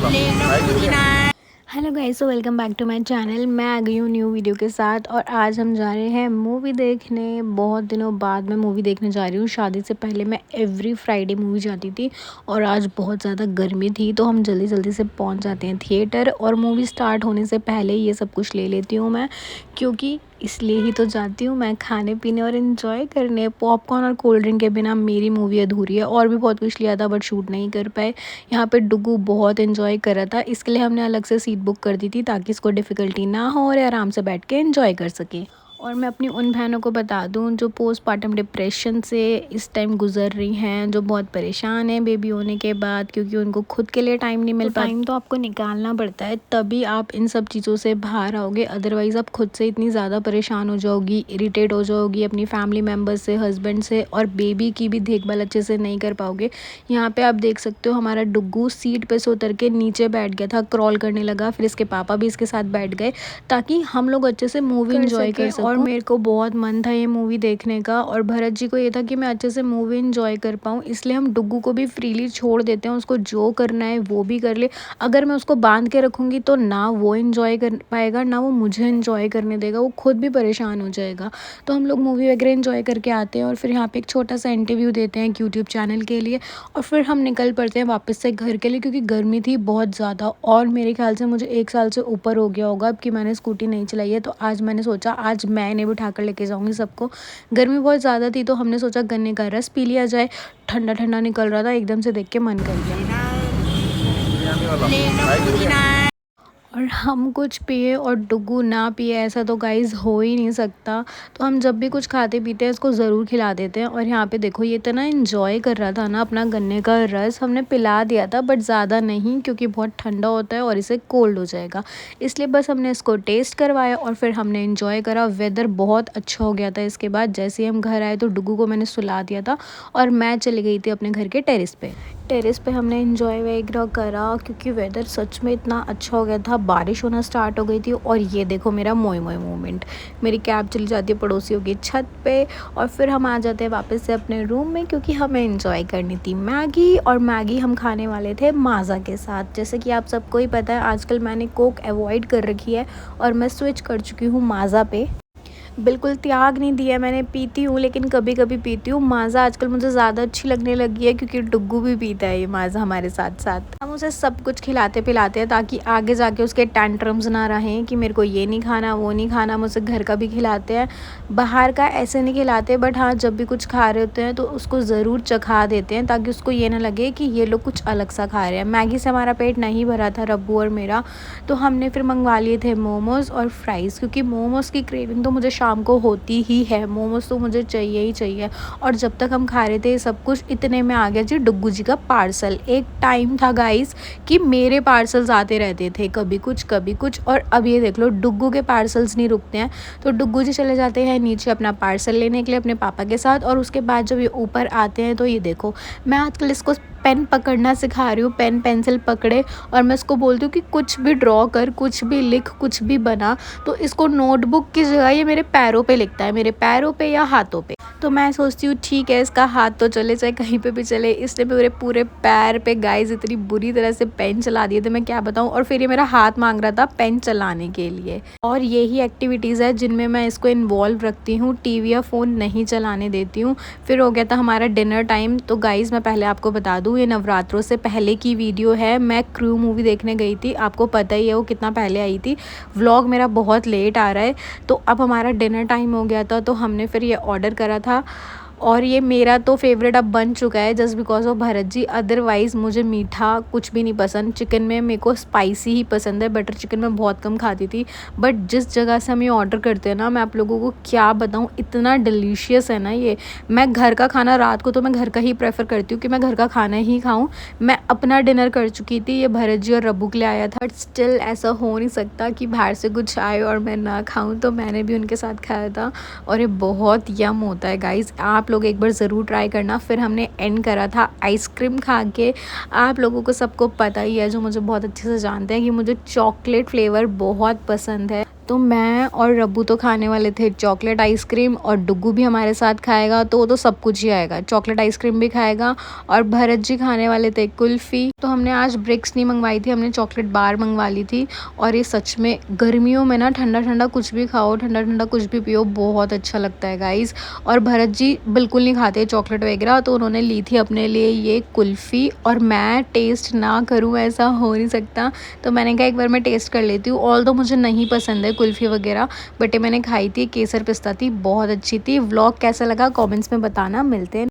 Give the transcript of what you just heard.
Hello guys, so welcome back to my channel. मैं आ गई हूँ न्यू वीडियो के साथ और आज हम जा रहे हैं मूवी देखने। बहुत दिनों बाद मैं मूवी देखने जा रही हूँ। शादी से पहले मैं एवरी फ्राइडे मूवी जाती थी और आज बहुत ज़्यादा गर्मी थी तो हम जल्दी जल्दी से पहुँच जाते हैं थिएटर और मूवी स्टार्ट होने से पहले ये सब कुछ ले लेती हूँ मैं, क्योंकि इसलिए ही तो जाती हूँ मैं, खाने पीने और इन्जॉय करने। पॉपकॉर्न और कोल्ड ड्रिंक के बिना मेरी मूवी अधूरी है। और भी बहुत कुछ लिया था बट शूट नहीं कर पाए। यहाँ पे डुगू बहुत इन्जॉय कर रहा था, इसके लिए हमने अलग से सीट बुक कर दी थी ताकि इसको डिफ़िकल्टी ना हो और आराम से बैठ के एंजॉय कर सके। और मैं अपनी उन बहनों को बता दूं जो पोस्टपार्टम डिप्रेशन से इस टाइम गुजर रही हैं, जो बहुत परेशान हैं बेबी होने के बाद, क्योंकि उनको खुद के लिए टाइम नहीं मिल पाता। टाइम तो आपको निकालना पड़ता है, तभी आप इन सब चीज़ों से बाहर आओगे। अदरवाइज़ आप खुद से इतनी ज़्यादा परेशान हो जाओगी, इरिटेट हो जाओगी अपनी फैमिली मेम्बर्स से, हस्बैंड से, और बेबी की भी देखभाल अच्छे से नहीं कर पाओगे। यहाँ पे आप देख सकते हो हमारा डुग्गू सीट पे से उतर के नीचे बैठ गया था, क्रॉल करने लगा। फिर इसके पापा भी इसके साथ बैठ गए ताकि हम लोग अच्छे से मूवी इंजॉय कर सकें। और मेरे को बहुत मन था ये मूवी देखने का और भरत जी को ये था कि मैं अच्छे से मूवी इंजॉय कर पाऊँ, इसलिए हम डुग्गू को भी फ्रीली छोड़ देते हैं। उसको जो करना है वो भी कर ले। अगर मैं उसको बांध के रखूँगी तो ना वो इंजॉय कर पाएगा, ना वो मुझे इंजॉय करने देगा, वो खुद भी परेशान हो जाएगा। तो हम लोग मूवी वगैरह इंजॉय करके आते हैं और फिर यहाँ पे एक छोटा सा इंटरव्यू देते हैं यूट्यूब चैनल के लिए और फिर हम निकल पड़ते हैं वापस से घर के लिए, क्योंकि गर्मी थी बहुत ज़्यादा। और मेरे ख्याल से मुझे 1 साल से ऊपर हो गया होगा अब कि मैंने स्कूटी नहीं चलाई है। तो आज मैंने सोचा आज मैं इन्हें बिठा कर लेके जाऊँगी सबको। गर्मी बहुत ज़्यादा थी तो हमने सोचा गन्ने का रस पी लिया जाए। ठंडा ठंडा निकल रहा था, एकदम से देख के मन कर गया और हम कुछ पिए और डुग्गू ना पिए, ऐसा तो गाइज़ हो ही नहीं सकता। तो हम जब भी कुछ खाते पीते हैं इसको ज़रूर खिला देते हैं। और यहाँ पे देखो ये इतना एंजॉय कर रहा था ना अपना गन्ने का रस, हमने पिला दिया था बट ज़्यादा नहीं, क्योंकि बहुत ठंडा होता है और इसे कोल्ड हो जाएगा, इसलिए बस हमने इसको टेस्ट करवाया और फिर हमने एंजॉय करा। वेदर बहुत अच्छा हो गया था। इसके बाद जैसे ही हम घर आए तो डुग्गू को मैंने सुला दिया था और मैं चली गई थी अपने घर के टेरेस पे हमने एंजॉय वगैरह करा, क्योंकि वेदर सच में इतना अच्छा हो गया था। बारिश होना स्टार्ट हो गई थी और ये देखो मेरा मोए मोए मोमेंट, मेरी कैब चली जाती है पड़ोसियों की छत पे और फिर हम आ जाते हैं वापस से अपने रूम में, क्योंकि हमें एंजॉय करनी थी मैगी। और मैगी हम खाने वाले थे माज़ा के साथ। जैसे कि आप सबको ही पता है आजकल मैंने कोक अवॉइड कर रखी है और मैं स्विच कर चुकी हूँ माज़ा पे। बिल्कुल त्याग नहीं दिया मैंने, पीती हूँ लेकिन कभी कभी पीती हूँ। माज़ा आजकल मुझे ज़्यादा अच्छी लगने लगी है क्योंकि डुग्गू भी पीता है ये माज़ा हमारे साथ साथ। हम उसे सब कुछ खिलाते पिलाते हैं ताकि आगे जाके उसके टैंट्रम्स ना रहें कि मेरे को ये नहीं खाना वो नहीं खाना। हम उसे घर का भी खिलाते हैं, बाहर का ऐसे नहीं खिलाते, बट हाँ जब भी कुछ खा रहे होते हैं तो उसको ज़रूर चखा देते हैं ताकि उसको ये ना लगे कि ये लोग कुछ अलग सा खा रहे हैं। मैगी से हमारा पेट नहीं भरा था रब्बू और मेरा, तो हमने फिर मंगवा लिए थे मोमोज़ और फ्राइज़, क्योंकि मोमोज़ की क्रेविंग तो मुझे शाम को होती ही है। मोमोज़ तो मुझे चाहिए ही चाहिए। और जब तक हम खा रहे थे सब कुछ, इतने में आ गया जी डुग्गू जी का पार्सल। एक टाइम था गाइस कि मेरे पार्सल्स आते रहते थे, कभी कुछ, और अब ये देख लो डुग्गू के पार्सल्स नहीं रुकते हैं। तो डुग्गू जी चले जाते हैं नीचे अपना पार्सल लेने के लिए अपने पापा के साथ, और उसके बाद जब ये ऊपर आते हैं तो ये देखो मैं आजकल इसको पेन पकड़ना सिखा रही हूँ। पेन पेंसिल पकड़े और मैं इसको बोलती हूँ कि कुछ भी ड्रॉ कर, कुछ भी लिख, कुछ भी बना। तो इसको नोटबुक की जगह ये मेरे पैरों पे लिखता है, मेरे पैरों पे या हाथों पे। तो मैं सोचती हूँ ठीक है इसका हाथ तो चले चाहे कहीं पे भी चले। इसने मेरे पूरे पैर पे गाइस इतनी बुरी तरह से पेन चला दिए थे, मैं क्या बताऊँ। और फिर ये मेरा हाथ मांग रहा था पेन चलाने के लिए। और यही एक्टिविटीज़ है जिनमें मैं इसको इन्वॉल्व रखती हूँ, टीवी या फ़ोन नहीं चलाने देती हूँ। फिर हो गया था हमारा डिनर टाइम। तो गाइस मैं पहले आपको बता दूँ ये नवरात्रों से पहले की वीडियो है। मैं क्रू मूवी देखने गई थी, आपको पता ही है वो कितना पहले आई थी। व्लॉग मेरा बहुत लेट आ रहा है। तो अब हमारा डिनर टाइम हो गया था तो हमने फिर ये ऑर्डर करा था और ये मेरा तो फेवरेट अब बन चुका है just because of Bharat ji. Otherwise मुझे मीठा कुछ भी नहीं पसंद। चिकन में मेरे को स्पाइसी ही पसंद है, बटर चिकन मैं बहुत कम खाती थी। बट जिस जगह से हम ये ऑर्डर करते हैं ना, मैं आप लोगों को क्या बताऊँ, इतना डिलीशियस है ना ये। मैं घर का खाना रात को तो मैं घर का ही प्रेफर करती हूँ कि मैं घर का खाना ही खाऊँ। मैं अपना डिनर कर चुकी थी, ये भरत जी और रब्बू के लिए आया था, बट स्टिल ऐसा हो नहीं सकता कि बाहर से कुछ आए और मैं ना खाऊँ। तो मैंने भी उनके साथ खाया था और ये बहुत यम होता है गाइज़, आप लोग एक बार ज़रूर ट्राई करना। फिर हमने एंड करा था आइसक्रीम खा के। आप लोगों को सबको पता ही है जो मुझे बहुत अच्छे से जानते हैं कि मुझे चॉकलेट फ्लेवर बहुत पसंद है। तो मैं और रब्बू तो खाने वाले थे चॉकलेट आइसक्रीम और डुग्गू भी हमारे साथ खाएगा, तो वो तो सब कुछ ही आएगा, चॉकलेट आइसक्रीम भी खाएगा। और भरत जी खाने वाले थे कुल्फ़ी। तो हमने आज ब्रिक्स नहीं मंगवाई थी, हमने चॉकलेट बार मंगवा ली थी। और ये सच में गर्मियों में ना ठंडा ठंडा कुछ भी खाओ, ठंडा ठंडा कुछ भी पियो, बहुत अच्छा लगता है गाइज़। और भरत जी बिल्कुल नहीं खाते चॉकलेट वगैरह, तो उन्होंने ली थी अपने लिए ये कुल्फ़ी। और मैं टेस्ट ना करूँ ऐसा हो नहीं सकता, तो मैंने कहा एक बार मैं टेस्ट कर लेती हूँ। ऑल तो मुझे नहीं पसंद है कुल्फ़ी वगैरह, बट ये मैंने खाई थी, केसर पिस्ता थी, बहुत अच्छी थी। व्लॉग कैसा लगा कमेंट्स में बताना। मिलते हैं।